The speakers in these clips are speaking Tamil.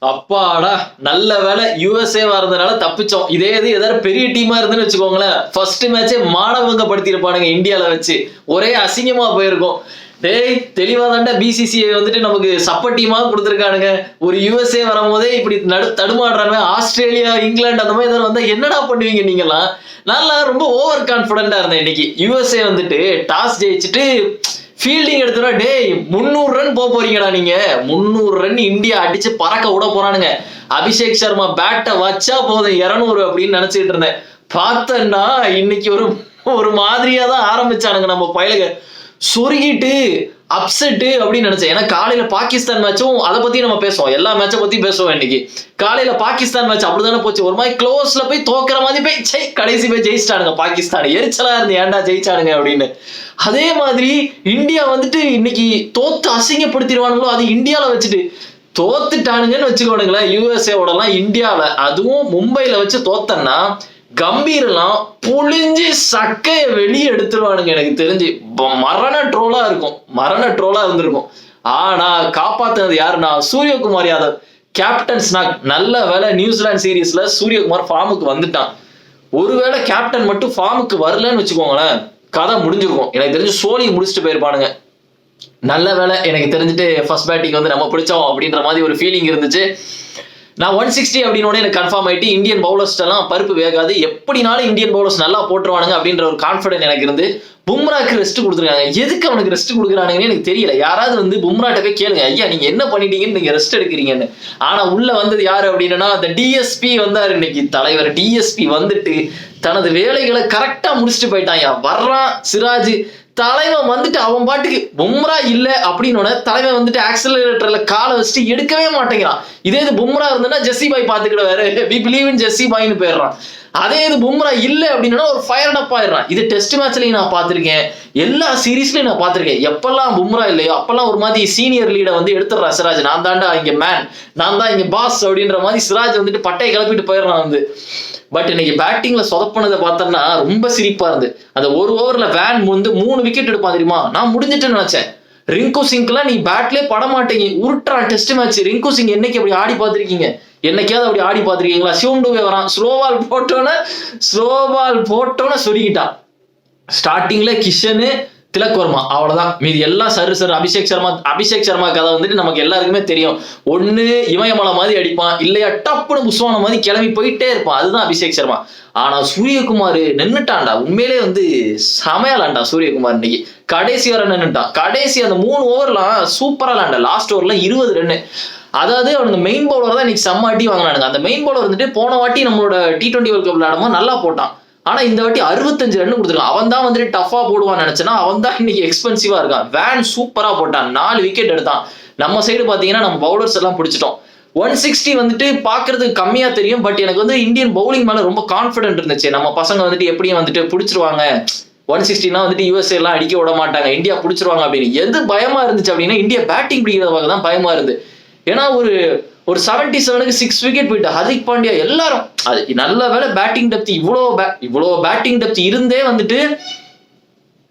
அப்பாடா நல்ல வேலை யூஎஸ்ஏ வரதுனால தப்பிச்சோம். இதே இது ஏதாவது பெரிய டீமா இருந்துன்னு வச்சுக்கோங்களேன், ஃபர்ஸ்ட் மேட்சே மானவங்க படுத்திருப்பானுங்க இந்தியால வச்சு, ஒரே அசிங்கமா போயிருக்கும். டேய் தெளிவா தாண்டா பிசிசிஐ வந்துட்டு நமக்கு சப்ப டீமா கொடுத்துருக்கானுங்க, ஒரு யூஎஸ்ஏ வரும்போதே இப்படி தடுமாடுறாங்க. ஆஸ்திரேலியா இங்கிலாந்து அந்த மாதிரி வந்தா என்னடா பண்ணுவீங்க நீங்கலாம். நல்லா ரொம்ப ஓவர் கான்பிடண்டா இருந்தேன் இன்னைக்கு. யூஎஸ்ஏ வந்துட்டு டாஸ் ஜெயிச்சுட்டு ஃபீல்டிங் எடுத்துனா, டேய் 300 ரன் போறீங்கடா நீங்க, 300 ரன் இந்தியா அடிச்சு பறக்க விட போறானுங்க. அபிஷேக் சர்மா பேட்டை வச்சா போதும் 200 அப்படின்னு நினைச்சிட்டு இருந்தேன். பார்த்தேன்னா இன்னைக்கு ஒரு மாதிரியா தான் ஆரம்பிச்சானுங்க நம்ம பயலுங்க. சொருகிட்டு அப்செட்டு அப்படின்னு நினைச்சேன். ஏன்னா காலையில பாகிஸ்தான் மேட்சும் அதை பத்தி நம்ம பேசுவோம், எல்லா மேட்சை பத்தி பேசுவோம். இன்னைக்கு காலையில பாகிஸ்தான் மேட்ச் அப்படிதானே போச்சு, ஒரு மாதிரி க்ளோஸ்ல போய் தோக்குற மாதிரி போய் கடைசி போய் ஜெயிச்சிட்டானுங்க பாகிஸ்தான். எரிச்சலா இருந்து ஏன்டா ஜெயிச்சானுங்க அப்படின்னு. அதே மாதிரி இந்தியா வந்துட்டு இன்னைக்கு தோத்து அசிங்கப்படுத்திடுவானுங்களோ, அது இந்தியால வச்சுட்டு தோத்துட்டானுங்கன்னு வச்சுக்கோனுங்களேன். யூஎஸ்ஏவோடலாம் இந்தியாவில அதுவும் மும்பைல வச்சு தோத்தன்னா கம்பீரெல்லாம் புளிஞ்சு சக்கைய வெளியே எடுத்துருவானுங்க. எனக்கு தெரிஞ்சு மரண ட்ரோலா இருக்கும், மரண ட்ரோலா இருந்திருக்கும். ஆனா காப்பாத்துனது யாருன்னா சூரியகுமார் யாதவ், கேப்டன் ஸ்நாக். நல்ல வேலை நியூசிலாந்து சீரீஸ்ல சூரியகுமார் ஃபார்முக்கு வந்துட்டான். ஒருவேளை கேப்டன் மட்டும் ஃபார்முக்கு வரலன்னு வச்சுக்கோங்களேன், கதை முடிஞ்சிருக்கும். எனக்கு தெரிஞ்சு சோலி முடிச்சுட்டு போயிருப்பானுங்க. நல்ல வேலை எனக்கு தெரிஞ்சுட்டு ஃபர்ஸ்ட் பேட்டிங் வந்து நம்ம பிடிச்சோம் அப்படின்ற மாதிரி ஒரு ஃபீலிங் இருந்துச்சு. நான் 160 அப்படின்னு எனக்கு கன்ஃபார்ம் ஆயிட்டு இந்தியன் பவுலர்ஸ் எல்லாம் பருப்பு வேகாது, எப்படினாலும் இந்தியன் பவுலர்ஸ் நல்லா போட்டுருவானுங்க அப்படின்ற ஒரு கான்ஃபிடன்ட் எனக்கு இருந்து பும்ராக்கு ரெஸ்ட் கொடுத்துருக்காங்க. எதுக்கு அவனுக்கு ரெஸ்ட் கொடுக்குறானுங்கன்னு எனக்கு தெரியல. யாராவது வந்து பும்ராட்ட போய் கேளுங்க, ஐயா நீங்க என்ன பண்ணிட்டீங்கன்னு நீங்க ரெஸ்ட் எடுக்கிறீங்கன்னு. ஆனா உள்ள வந்தது யாரு அப்படின்னா அந்த டிஎஸ்பி வந்தாரு. இன்னைக்கு தலைவர் டிஎஸ்பி வந்துட்டு தனது வேலைகளை கரெக்டா முடிச்சுட்டு போயிட்டான். வர்றான் சிராஜ் தலைவன் வந்துட்டு அவன் பாட்டுக்கு பும்ரா இல்ல அப்படின்னு தலைவன் வந்துட்டு ஆக்சிலரேட்டர்ல காலை வச்சுட்டு எடுக்கவே மாட்டேங்கிறான். இதே இது பும்ரா இருந்ததுன்னா ஜெஸ்ஸி பாய் பாத்துக்கிடுவாரு, வி பிலீவ் இன் ஜெஸ்ஸி பாய்னு போயிடுறான். அதே இது பும்ரா இல்ல அப்படின்னா ஒரு ஃபயர் அப் ஆயிடுறான். இது டெஸ்ட் மேட்ச்லயும் நான் பார்த்திருக்கேன், எல்லா சீரீஸ்லயும் நான் பார்த்திருக்கேன். எப்பெல்லாம் பும்ரா இல்லையோ அப்பெல்லாம் ஒரு மாதிரி சீனியர் லீடை வந்து எடுத்துடுறான் சிராஜ். நான் தாண்டா இங்க மேன், நான் தான் இங்க பாஸ் அப்படின்ற மாதிரி சிராஜ் வந்துட்டு பட்டையை கிளப்பிட்டு போயிடுறான் வந்து. பட் இன்னைக்கு பேட்டிங்ல சொதப்பினதை பார்த்தோம்னா ரொம்ப சிரிப்பா இருந்து. அந்த ஒரு ஓவர்ல வேன் வந்து 3 விக்கெட் எடுப்பான் தெரியுமா. நான் முடிஞ்சிட்டு நினைச்சேன். ரிங்கு சிங்க்லாம் நீ பேட்லயே பட மாட்டேங்க, உருட்டுறான் டெஸ்ட் மேட்ச். ரிங்கு சிங் என்னைக்கு அப்படி ஆடி பார்த்திருக்கீங்க, என்னைக்காவது அப்படி ஆடி பார்த்திருக்கீங்களா? சிவம் டூவே வரான், ஸ்லோபால் போட்டோன்னு சொருகிட்டான். ஸ்டார்டிங்ல கிஷனு திலக் வர்மா அவ்வளவுதான், மீதி எல்லாம் சரு அபிஷேக் சர்மா கதை வந்துட்டு நமக்கு எல்லாருக்குமே தெரியும். ஒண்ணு இமயமலை மாதிரி அடிப்பான், இல்லையா டப்புன்னு புஷ்வான மாதிரி கிளம்பி போயிட்டே இருப்பான், அதுதான் அபிஷேக் சர்மா. ஆனா சூரியகுமார் நின்னுட்டான்டா, உண்மையிலே வந்து சமையலாண்டா சூரியகுமார். இன்னைக்கு கடைசி வர நின்னுட்டான். கடைசி அந்த 3 ஓவர்லாம் சூப்பரா லாண்டா. லாஸ்ட் ஓவர்ல 20 ரன். அதாவது அவனுக்கு மெயின் பவுலர் தான் இன்னைக்கு செம்ம அடி வாங்கினானுங்க. அந்த மெயின் பவுலர் வந்துட்டு போன வாட்டி நம்மளோட T20 வேர்ல்ட் கப் விளையாடும்போது நல்லா போட்டான். ஆனா இந்த வாட்டி 65 ரன் கொடுத்துருக்கான். அவன் தான் வந்துட்டு டஃபா போடுவான்னு நினைச்சேன்னா அவன் தான் இன்னைக்கு எக்ஸ்பென்சிவா இருக்கான். வேன் சூப்பரா போட்டான், 4 விக்கெட் எடுத்தான். நம்ம சைடு பாத்தீங்கன்னா நம்ம பவுலர்ஸ் எல்லாம் பிடிச்சிட்டோம். 160 வந்துட்டு பாக்குறதுக்கு கம்மியா தெரியும், பட் எனக்கு வந்து இந்தியன் பவுலிங் மேல ரொம்ப கான்பிடன்ட் இருந்துச்சு. நம்ம பசங்க வந்துட்டு எப்படியும் வந்துட்டு பிடிச்சிருவாங்க, 160 வந்துட்டு யூஎஸ்ஏ எல்லாம் அடிக்க விட மாட்டாங்க, இந்தியா பிடிச்சிருவாங்க அப்படின்னு. எது பயமா இருந்துச்சு அப்படின்னா இந்தியா பேட்டிங் பிடிக்கிறத தான் பயமா இருந்து. ஏன்னா ஒரு 77க்கு 6 விக்கெட் போயிட்டு ஹர்திக் பாண்டியா எல்லாரும் அது நல்ல வேலை. பேட்டிங் டெப்த் இவ்வளோ பேட்டிங் டெப்த் இருந்தே வந்துட்டு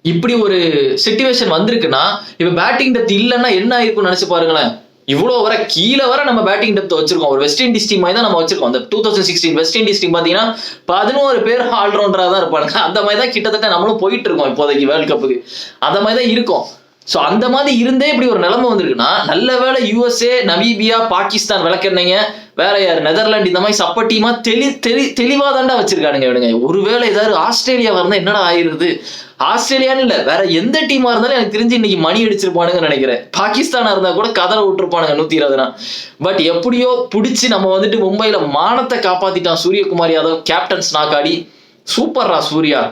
இப்படி ஒரு சிச்சுவேஷன் வந்திருக்குன்னா, இப்ப பேட்டிங் டெப்த் இல்லைன்னா என்ன ஆயிருக்கும்னு நினைச்சு பாருங்களேன். இவ்வளவு வர கீழே வர நம்ம பேட்டிங் டெப்த் வச்சிருக்கோம். ஒரு வெஸ்ட் இண்டீஸ் டீம் மாதிரி தான் நம்ம வச்சிருக்கோம். அந்த 2016 வெஸ்ட் இண்டீஸ் டீம் பாத்தீங்கன்னா 11 பேர் ஆல்ரவுண்டரா தான் இருப்பாங்க. அந்த மாதிரி தான் கிட்டத்தட்ட நம்மளும் போயிட்டு இருக்கோம் இப்போதைக்கு வேர்ல்ட் கப்புக்கு. அந்த மாதிரி தான் இருக்கும். சோ அந்த மாதிரி இருந்தே இப்படி ஒரு நிலைமை வந்திருக்குன்னா, நல்ல வேலை யூஎஸ்ஏ, நமீபியா, பாகிஸ்தான் விளக்குறீங்க, வேற யார் நெதர்லாந்து இந்த மாதிரி சப்ப டீமா தெளிவா தாண்டா வச்சிருக்கானுங்க இவனுங்க. ஒருவேளை ஏதாவது ஆஸ்திரேலியா இருந்தா என்னடா ஆயிருது. ஆஸ்திரேலியான்னு இல்ல, வேற எந்த டீமா இருந்தாலும் எனக்கு தெரிஞ்சு இன்னைக்கு மணி அடிச்சிருப்பானுங்க நினைக்கிறேன். பாகிஸ்தானா இருந்தா கூட கதற விட்டுருப்பானுங்க 120. பட் எப்படியோ பிடிச்சி நம்ம வந்துட்டு மும்பைல மானத்தை காப்பாத்திட்டான் சூரியகுமார் யாதவ். கேப்டன் ஸ்நாக் ஆடி சூப்பர்ரா சூர்யா,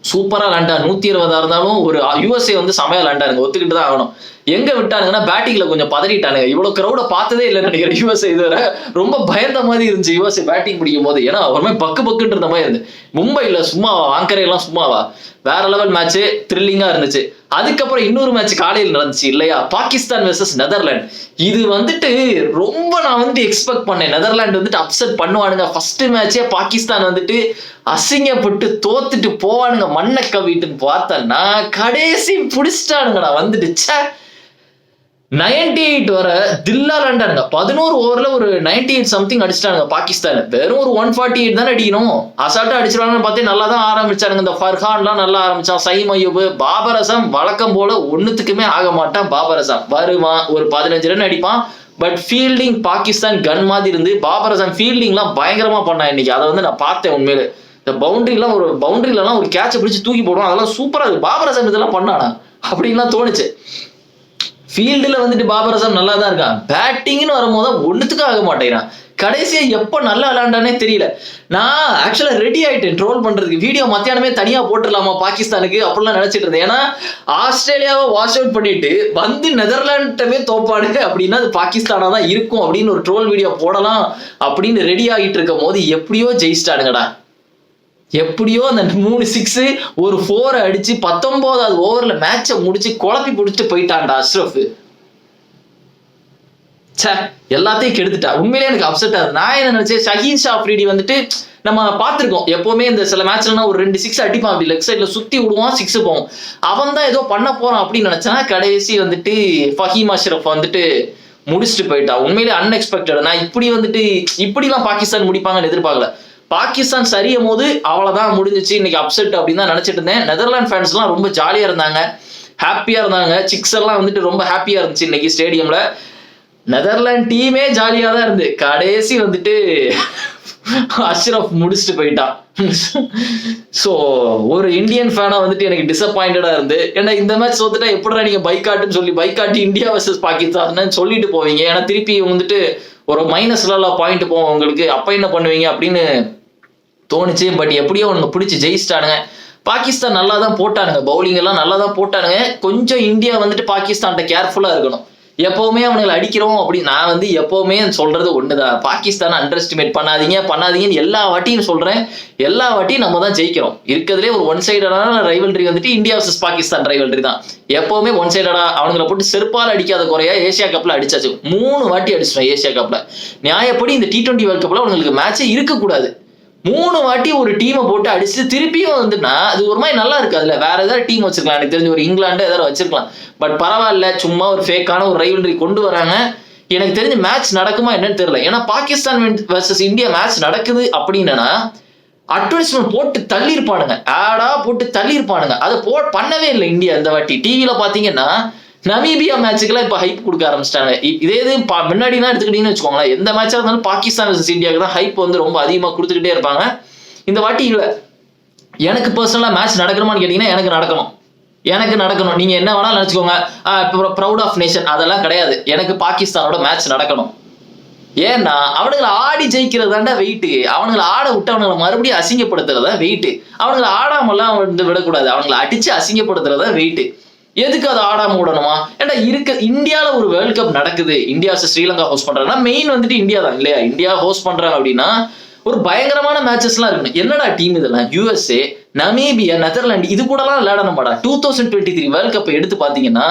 சூப்பரா லேண்டா. 120 இருந்தாலும் ஒரு யூஎஸ்ஏ வந்து சமையா லேண்டாருங்க, ஒத்துக்கிட்டு தான் ஆகணும். எங்க விட்டானுங்கன்னா பேட்டிங்ல கொஞ்சம் பதறிட்டானுங்க. இவ்வளவு கிரௌட பார்த்ததே இல்லைன்னு நினைக்கிறேன் யூஎஸ்ஏ. இதுவரை ரொம்ப பயந்த மாதிரி இருந்துச்சு யூஎஸ்ஏ பேட்டிங் பிடிக்கும் போது. ஏன்னா ஒரு மாதிரி பக்குன்ற மாதிரி இருந்து. மும்பைல சும்மா ஆங்கரையெல்லாம் சும்மாவா, வேற லெவல் மேட்ச், த்ரில்லிங்கா இருந்துச்சு. அதுக்கப்புறம் இன்னொரு மேட்ச் காலையில் நடந்துச்சு இல்லையா, பாகிஸ்தான் வெர்சஸ் நெதர்லாந்து. இது வந்துட்டு ரொம்ப நான் வந்துட்டு எக்ஸ்பெக்ட் பண்ணேன், நெதர்லாந்து வந்துட்டு அப்செட் பண்ணுவானுங்க. ஃபர்ஸ்ட் மேட்சே பாகிஸ்தான் வந்துட்டு அசிங்கப்பட்டு தோத்துட்டு போவானுங்க மண்ணை கவிட்டுன்னு பார்த்தேன்னா கடைசி பிடிச்சிட்டானுங்கடா வந்துட்டு. 98 வர தில்லா விளையாண்டானுங்க. 11 ஓவர்ல ஒரு 98 சம்திங் அடிச்சிட்டானுங்க பாகிஸ்தான். வெறும் ஒரு 148 தானே அடிக்கணும், அசால்ட்டா அடிச்சிருவாங்கன்னு பார்த்தே நல்லா தான் ஆரம்பிச்சானுங்க. இந்த ஃபர்ஹான்லாம் நல்லா ஆரம்பிச்சான், சயீம் அய்யூப், பாபர் அசம் வழக்கம் போல ஒண்ணுத்துக்குமே ஆக மாட்டான். பாபர் அசம் வருவான், ஒரு 15 ரன் அடிப்பான். பட் ஃபீல்டிங் பாகிஸ்தான் கன் மாதிரி இருந்து பாபர் அசம் ஃபீல்டிங்லாம் பயங்கரமா பண்ணான் இன்னைக்கு. அதை வந்து நான் பார்த்தேன் உண்மையிலே. இந்த பவுண்டரிலாம் ஒரு கேட்சை பிடிச்சி தூக்கி போடுவான், அதெல்லாம் சூப்பரா இருக்கு. பாபர் அசம் இதெல்லாம் பண்ணானா அப்படின்லாம் தோணுச்சு. ஃபீல்டில் வந்துட்டு பாபர் அசம் நல்லா தான் இருக்கான், பேட்டிங்னு வரும்போது ஒன்றுத்துக்கும் ஆக மாட்டேங்கிறான். கடைசியா எப்போ நல்லா விளையாண்டானே தெரியல. நான் ஆக்சுவலா ரெடி ஆயிட்டேன் ட்ரோல் பண்றதுக்கு. வீடியோ மத்தியானமே தனியா போட்டுடலாமா பாகிஸ்தானுக்கு அப்படிலாம் நினைச்சிட்டு இருந்தேன். ஏன்னா ஆஸ்திரேலியாவை வாஷ் அவுட் பண்ணிட்டு வந்து நெதர்லாண்டவே தோப்பாடு அப்படின்னா அது பாகிஸ்தானா தான் இருக்கும் அப்படின்னு ஒரு ட்ரோல் வீடியோ போடலாம் அப்படின்னு ரெடி ஆகிட்டு இருக்கும் போது எப்படியோ ஜெயிச்சிட்டானுங்கடா. எப்படியோ அந்த 3 6 ஒரு 4 அடிச்சு 19வது ஓவர்ல மேட்சை முடிச்சு குழப்பி பிடிச்சிட்டு போயிட்டான்டா அஷ்ரஃப். எல்லாத்தையும் கெடுத்துட்டா. உண்மையிலே எனக்கு அப்செட் ஆகுது. நான் என்ன நினைச்சேன், ஷஹீன் ஷா அஃப்ரிடி வந்துட்டு நம்ம பார்த்திருக்கோம் எப்பவுமே இந்த சில மேட்ச்லாம் ஒரு 2 6 அடிப்பான், அப்படி லெக் சைட்ல சுத்தி விடுவான், 6 போகும். அவன் தான் ஏதோ பண்ண போறான் அப்படின்னு நினைச்சா கடைசி வந்துட்டு ஃபஹீம் அஷ்ரஃப் வந்துட்டு முடிச்சுட்டு போயிட்டா. உண்மையிலே அன்எக்ஸ்பெக்டட். நான் இப்படிலாம் பாகிஸ்தான் முடிப்பாங்கன்னு எதிர்பார்க்கல. பாகிஸ்தான் சரியும் போது அவ்வளவுதான் முடிஞ்சிச்சு, இன்னைக்கு அப்செட் அப்படின்னு தான் நினைச்சிட்டு இருந்தேன். நெதர்லாந்து ஃபேன்ஸ் எல்லாம் ரொம்ப ஜாலியா இருந்தாங்க, ஹாப்பியா இருந்தாங்க. சிக்ஸ் எல்லாம் வந்துட்டு ரொம்ப ஹாப்பியா இருந்துச்சு இன்னைக்கு ஸ்டேடியம்ல. நெதர்லாந்து டீமே ஜாலியா தான் இருந்து கடைசி வந்துட்டு அஷ்ரஃப் முடிச்சுட்டு போயிட்டான். ஸோ ஒரு இந்தியன் ஃபேனா வந்துட்டு எனக்கு டிசப்பாயிண்டடா இருந்து, ஏன்னா இந்த மேட்ச் வந்துட்டா எப்படிடா நீங்க பைக்காட்டுன்னு சொல்லி பைக்காட்டி இந்தியா வர்சஸ் பாகிஸ்தான் சொல்லிட்டு போவீங்க, ஏன்னா திருப்பி வந்துட்டு ஒரு மைனஸ்ல பாயிண்ட் போவோம் உங்களுக்கு, அப்ப என்ன பண்ணுவீங்க அப்படின்னு தோணுச்சு. பட் எப்படியோ உனக்கு பிடிச்சி ஜெயிச்சிட்டானுங்க. பாகிஸ்தான் நல்லா தான் போட்டானுங்க, பவுலிங் எல்லாம் நல்லா தான் போட்டானுங்க. கொஞ்சம் இந்தியா வந்துட்டு பாகிஸ்தான்கிட்ட கேர்ஃபுல்லா இருக்கணும். எப்பவுமே அவனுங்களை அடிக்கிறோம் அப்படின்னு நான் வந்து எப்பவுமே சொல்றது ஒண்ணுதான், பாகிஸ்தானை அண்டர் எஸ்டிமேட் பண்ணாதீங்கன்னு எல்லா வாட்டியும் சொல்றேன். எல்லா வாட்டியும் நம்ம தான் ஜெயிக்கிறோம். இருக்கிறதுலே ஒரு ஒன் சைடடான ரைவல்ரி வந்துட்டு இந்தியா வர்சஸ் பாகிஸ்தான் ரைவல்ரி தான். எப்பவுமே ஒன் சைடடா அவங்களை போட்டு செருப்பால் அடிக்காத குறையா ஏசியா கப்ல அடிச்சாச்சு. 3 வாட்டி அடிச்சிட்டோம் ஏசியா கப்ல. நியாயப்படி இந்த T20 வேர்ல்ட் கப்ல அவங்களுக்கு மேட்சே இருக்கக்கூடாது. 3 வாட்டி ஒரு டீமை போட்டு அடிச்சு திருப்பியும் வந்துன்னா அது ஒரு மாதிரி நல்லா இருக்காதுல்ல. வேற ஏதாவது டீம் வச்சிருக்கலாம், எனக்கு தெரிஞ்ச ஒரு இங்கிலாந்து ஏதாவது வச்சிருக்கலாம். பட் பரவாயில்ல, சும்மா ஒரு ஃபேக்கான ஒரு ரைவல்ரி கொண்டு வராங்க. எனக்கு தெரிஞ்ச மேட்ச் நடக்குமா என்னன்னு தெரியல. ஏன்னா பாகிஸ்தான் வர்சஸ் இந்தியா மேட்ச் நடக்குது அப்படின்னா அட்வர்டைஸ்மெண்ட் போட்டு தள்ளியிருப்பானுங்க, ஆடா போட்டு தள்ளியிருப்பானுங்க. அதை பண்ணவே இல்லை இந்தியா இந்த வாட்டி. டிவியில பாத்தீங்கன்னா நமீபியா மேட்சுக்கெல்லாம் இப்ப ஹைப் கொடுக்க ஆரம்பிச்சிட்டாங்க. இதே இது முன்னாடிலாம் எடுத்துக்கிட்டீங்கன்னு வச்சுக்கோங்களேன், எந்த மேட்சா இருந்தாலும் பாகிஸ்தான் வர்சஸ் இந்தியாவுக்கு தான் ஹைப் வந்து ரொம்ப அதிகமா கொடுத்துக்கிட்டே இருப்பாங்க. இந்த வாட்டி இல்லை. எனக்கு பர்சனலா மேட்ச் நடக்கணுமான்னு கேட்டீங்கன்னா எனக்கு நடக்கணும். நீங்க என்ன வேணாலும் நினைச்சுக்கோங்க, ப்ரௌட் ஆஃப் நேஷன் அதெல்லாம் கிடையாது. எனக்கு பாகிஸ்தானோட மேட்ச் நடக்கணும். ஏன்னா அவனுங்களை ஆடி ஜெயிக்கிறதாண்டா வெயிட்டு. அவனுங்களை ஆட விட்டு அவனுங்களை மறுபடியும் அசிங்கப்படுத்துறதா வெயிட்டு. அவனுங்களை ஆடாமல்லாம் வந்து விடக்கூடாது, அவனுங்களை அடிச்சு அசிங்கப்படுத்துறதா வெயிட்டு. எதுக்கு அதை ஆடாம விடணுமா? ஏன்னா இந்தியாவில ஒரு வேர்ல்ட் கப் நடக்குது, இந்தியா ஸ்ரீலங்கா ஹோஸ்ட் பண்றாங்கன்னா மெயின் வந்துட்டு இந்தியா தான் இல்லையா. இந்தியா ஹோஸ்ட் பண்றாங்க அப்படின்னா ஒரு பயங்கரமான மேட்சஸ் எல்லாம் இருக்கணும். என்னடா டீம் இதெல்லாம்? USA, நமீபியா, நெதர்லாந்து இது கூட எல்லாம் விளையாடணும்டா. 2023 வேர்ல்ட் கப் எடுத்து பாத்தீங்கன்னா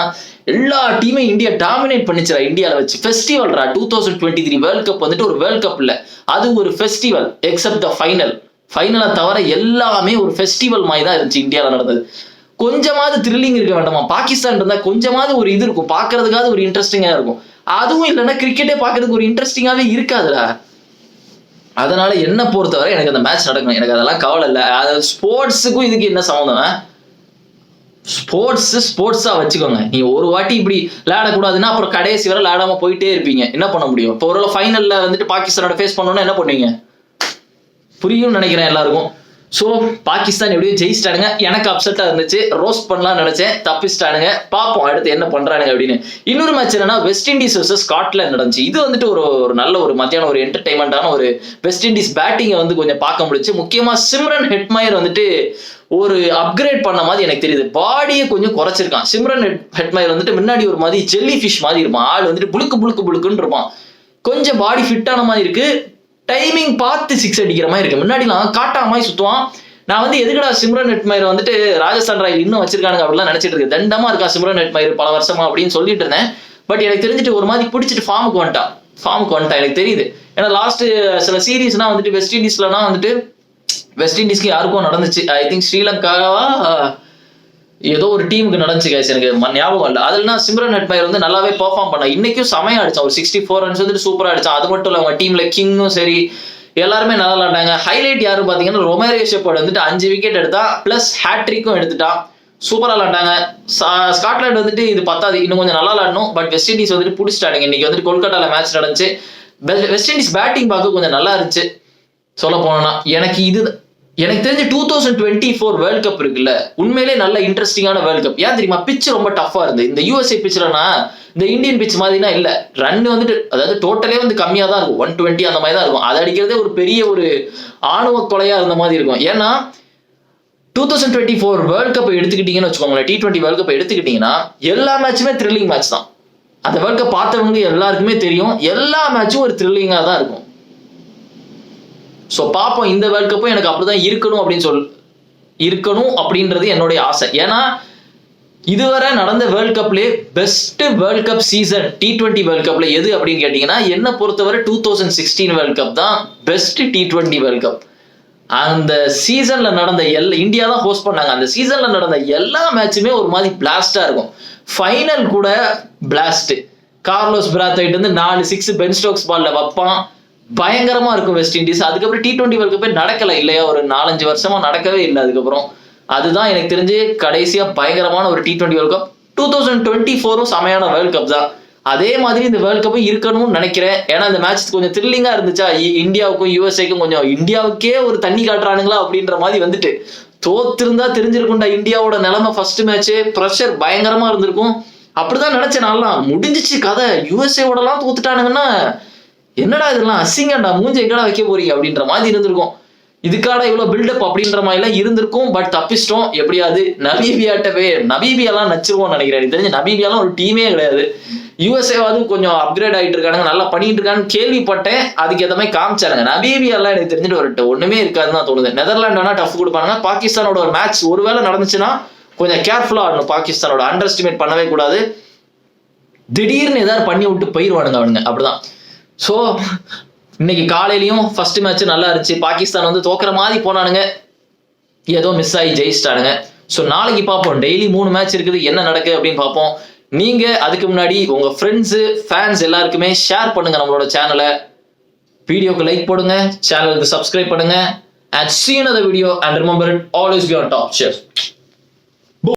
எல்லா டீமும் இந்தியா டாமினேட் பண்ணிச்சுடா. இந்தியாவில வச்சு ஃபெஸ்டிவல்ரா 2023 வேர்ல்ட் கப் வந்துட்டு ஒரு வேர்ல்ட் கப் இல்ல, அது ஒரு ஃபெஸ்டிவல். எக்ஸப்ட் த ஃபைனலை தவிர எல்லாமே ஒரு ஃபெஸ்டிவல் மாதிரி தான் இருந்துச்சு இந்தியாவில் நடந்தது. கொஞ்சமாவது த்ரில்லிங் இருக்க வேண்டாமா? பாகிஸ்தான் இருந்தா கொஞ்சமாவது ஒரு இது இருக்கும், பாக்குறதுக்காவது ஒரு இன்ட்ரெஸ்டிங்கா இருக்கும். அதுவும் இல்லைன்னா கிரிக்கெட்டே பாக்குறதுக்கு ஒரு இன்ட்ரெஸ்டிங்காவே இருக்காதுடா. அதனால என்ன பொறுத்தவரை எனக்கு அந்த மேட்ச் நடக்கணும், எனக்கு அதெல்லாம் கவலை இல்லை. அதாவது ஸ்போர்ட்ஸுக்கும் இதுக்கு என்ன சம்மந்தம்? ஸ்போர்ட்ஸா வச்சுக்கோங்க. நீ ஒரு வாட்டி இப்படி விளையாடக்கூடாதுன்னா அப்புறம் கடைசி வரை விளையாடாம போயிட்டே இருப்பீங்க. என்ன பண்ண முடியும்? இப்போ ஒரு ஃபைனல்ல வந்துட்டு பாகிஸ்தானோட ஃபேஸ் பண்ணணும்னா என்ன பண்ணுவீங்க? புரியும் நினைக்கிறேன் எல்லாருக்கும். ஸோ பாகிஸ்தான் எப்படியும் ஜெயிச்சிட்டானுங்க. எனக்கு அப்செட்டா இருந்துச்சு, ரோஸ்ட் பண்ணலாம்னு நினைச்சேன், தப்பிச்சிட்டானுங்க. பார்ப்போம் அடுத்து என்ன பண்றானுங்க அப்படின்னு. இன்னொரு மேட்ச் என்னன்னா வெஸ்ட் இண்டீஸ் வர்சஸ் ஸ்காட்லாந்து நடந்துச்சு. இது வந்துட்டு ஒரு நல்ல ஒரு மத்தியான ஒரு என்டர்டைன்மெண்டான ஒரு வெஸ்ட் இண்டீஸ் பேட்டிங்கை வந்து கொஞ்சம் பார்க்க முடிச்சு. முக்கியமா சிம்ரன் ஹெட்மயர் வந்துட்டு ஒரு அப்கிரேட் பண்ண மாதிரி எனக்கு தெரியுது. பாடியை கொஞ்சம் குறைச்சிருக்கான். சிம்ரன் ஹெட்மயர் வந்துட்டு முன்னாடி ஒரு மாதிரி ஜெல்லி ஃபிஷ் மாதிரி இருப்பான், ஆள் வந்துட்டு புளுக்குன்னு இருப்பான். கொஞ்சம் பாடி ஃபிட்டான மாதிரி இருக்கு, டைமிங் பார்த்து 6 அடிக்கிற மாதிரி இருக்கு. முன்னாடிலாம் காட்டா மாதிரி சுத்துவான். நான் வந்து எதுக்கடா சிம்ரன் ஹெட்மயர் வந்துட்டு ராஜஸ்தான் ராயல் இன்னும் வச்சிருக்கானுங்க அப்படிலாம் நினைச்சிட்டு இருக்கு. தண்டமா இருக்கா சிம்ரன் ஹெட்மயர் பல வருஷமா அப்படின்னு சொல்லிட்டு இருந்தேன். பட் எனக்கு தெரிஞ்சுட்டு ஒரு மாதிரி பிடிச்சிட்டு ஃபார்முக்கு வந்துட்டான் எனக்கு தெரியுது. ஏன்னா லாஸ்ட் சில சீரீஸ்னா வந்துட்டு வெஸ்ட் இண்டீஸ்க்கு யாருக்கும் நடந்துச்சு. ஐ திங்க் ஸ்ரீலங்காவா ஏதோ ஒரு டீமுக்கு நடந்துச்சு கைஸ், எனக்கு ஞாபகம் இல்லை. அதுலனா சிம்ரன் ஹெட்மயர் வந்து நல்லாவே பெர்ஃபார்ம் பண்ணா. இன்னைக்கும் செமையா அடிச்சான், ஒரு 64 ரன்ஸ் வந்துட்டு சூப்பரா அடிச்சான். அது மட்டும் இல்ல அவங்க டீம்ல கிங்கும் சரி எல்லாருமே நல்லா விளாண்டாங்க. ஹைலைட் யாரு பாத்தீங்கன்னா ரொமேரியோ ஷெப்பர்ட் வந்துட்டு 5 விக்கெட் எடுத்தா பிளஸ் ஹேட்ரிக்கும் எடுத்துட்டான். சூப்பரா விளாண்டாங்க. ஸ்காட்லாந்து வந்துட்டு இது பத்தாது, இன்னும் கொஞ்சம் நல்லா விளாடணும். பட் வெஸ்ட் இண்டீஸ் வந்துட்டு பிடிச்சிட்டாங்க. இன்னைக்கு வந்துட்டு கொல்கட்டால மேட்ச் நடந்துச்சு. வெஸ்ட் இண்டீஸ் பேட்டிங் பார்க்க கொஞ்சம் நல்லா இருந்துச்சு சொல்ல போனா. எனக்கு தெரிஞ்ச 2024 வேர்ல்ட் கப் இருக்குல்ல, உண்மையிலே நல்ல இன்ட்ரெஸ்டிங்கான வேர்ல்ட் கப். ஏன் தெரியுமா? பிச் ரொம்ப டஃபா இருந்து. இந்த யூஎஸ்ஏ பிச்லனா இந்த இந்தியன் பிச் மாதிரினா இல்ல, ரன் வந்துட்டு அதாவது டோட்டலே வந்து கம்மியா தான் இருக்கும், 120 அந்த மாதிரி தான் இருக்கும். அது அடிக்கிறதே ஒரு பெரிய ஒரு ஆணவ கொலையா இருந்த மாதிரி இருக்கும். ஏன்னா 2024 வேர்ல்ட் கப் எடுத்துக்கிட்டீங்கன்னு வச்சுக்கோங்களேன், T20 வேர்ல்ட் கப் எடுத்துக்கிட்டீங்கன்னா எல்லா மேட்சுமே த்ரில்லிங் மேட்ச் தான். அந்த வேர்ல்ட் கப் பார்த்தவங்க எல்லாருக்குமே தெரியும், எல்லா மேட்சும் ஒரு த்ரில்லிங்கா தான் இருக்கும். ஸோ பார்ப்போம், இந்த வேர்ல்ட் கப்பும் எனக்கு அப்படிதான் இருக்கணும் அப்படின்றது என்னுடைய ஆசை. ஏன்னா இதுவரை நடந்த வேர்ல்ட் கப்லேயே best world cup season T20 world கப்ல எது அப்படின்னு கேட்டீங்கன்னா என்ன பொறுத்தவரை 2016 வேர்ல்ட் கப் தான் பெஸ்ட் T20 வேர்ல்ட் கப். அந்த சீசன்ல நடந்த இந்தியா தான் ஹோஸ்ட் பண்ணாங்க. அந்த சீசன்ல நடந்த எல்லா மேட்சுமே ஒரு மாதிரி பிளாஸ்டா இருக்கும். ஃபைனல் கூட பிளாஸ்ட். கார்லோஸ் பிராத்வைட் வந்து 4 6 பென் ஸ்டோக்ஸ் பால்ல வைப்பான், பயங்கரமா இருக்கும் வெஸ்ட் இண்டீஸ். அதுக்கப்புறம் T20 வேர்ல்ட் கப்பே நடக்கல இல்லையா, ஒரு 4-5 வருஷமா நடக்கவே இல்லை. அதுக்கப்புறம் அதுதான் எனக்கு தெரிஞ்சு கடைசியா பயங்கரமான ஒரு T20 வேர்ல்ட் கப். 2024 செமையான வேர்ல்ட் கப் தான். அதே மாதிரி இந்த வேர்ல்ட் கப் இருக்கணும்னு நினைக்கிறேன். ஏன்னா இந்த மேட்ச் கொஞ்சம் த்ரில்லிங்கா இருந்துச்சா, இந்தியாவுக்கும் யூஎஸ்ஏக்கும் கொஞ்சம் இந்தியாவுக்கே ஒரு தண்ணி காட்டுறானுங்களா அப்படின்ற மாதிரி வந்துட்டு. தோத்திருந்தா தெரிஞ்சிருக்கும்டா இந்தியாவோட நிலைமை. ஃபர்ஸ்ட் மேட்ச் ப்ரெஷர் பயங்கரமா இருந்திருக்கும். அப்படிதான் நினைச்சேன் நான்லாம். முடிஞ்சிச்சு கதை, யூஎஸ்ஏவோடலாம் தோத்துட்டானுங்கன்னா என்னடா இதெல்லாம் அசிங்கண்டா, மூஞ்ச எங்கடா வைக்க போறீங்க அப்படின்ற மாதிரி இருந்திருக்கும். இதுக்காட இவ்வளவு பில்டப் அப்படின்ற மாதிரி எல்லாம் இருந்திருக்கும். பட் தப்பிச்சிட்டோம் எப்படியாவது. நபீபியாலாம் நச்சிருவோம்னு நினைக்கிறேன். தெரிஞ்சு நபீபியாலாம் ஒரு டீமே கிடையாது. யூஎஸ்ஏவாவது கொஞ்சம் அப்கிரேட் ஆகிட்டு இருக்கானுங்க, நல்லா பண்ணிட்டு இருக்கான்னு கேள்விப்பட்டேன். அதுக்கு ஏற்ற மாதிரி காமிச்சானுங்க. நபீபியாலாம் எனக்கு தெரிஞ்சுட்டு ஒரு ஒண்ணுமே இருக்காதுன்னு தான் தோணுது. நெதர்லாண்ட் வேணா டஃப் கொடுப்பாங்க. பாகிஸ்தானோட ஒரு மேட்ச் ஒருவேளை நடந்துச்சுன்னா கொஞ்சம் கேர்ஃபுல்லா ஆடணும். பாகிஸ்தானோட அண்டர் எஸ்டிமேட் பண்ணவே கூடாது. திடீர்னு ஏதாவது பண்ணி விட்டு போயிடுவானுங்க அவனுங்க, அப்படிதான். ஸோ இன்னைக்கு காலையிலையும் ஃபர்ஸ்ட் மேட்ச் நல்லா இருந்துச்சு. பாகிஸ்தான் வந்து தோக்குற மாதிரி போனானுங்க, ஏதோ மிஸ் ஆகி ஜெயிச்சிட்டானுங்க. ஸோ நாளைக்கு பார்ப்போம். டெய்லி 3 மேட்ச் இருக்குது, என்ன நடக்குது அப்படின்னு பார்ப்போம். நீங்க அதுக்கு முன்னாடி உங்க ஃப்ரெண்ட்ஸ் ஃபேன்ஸ் எல்லாருக்குமே ஷேர் பண்ணுங்க நம்மளோட சேனலை. வீடியோக்கு லைக் போடுங்க, சேனலுக்கு சப்ஸ்கிரைப் பண்ணுங்க. And see you in another video and remember it, always be on top. Cheers.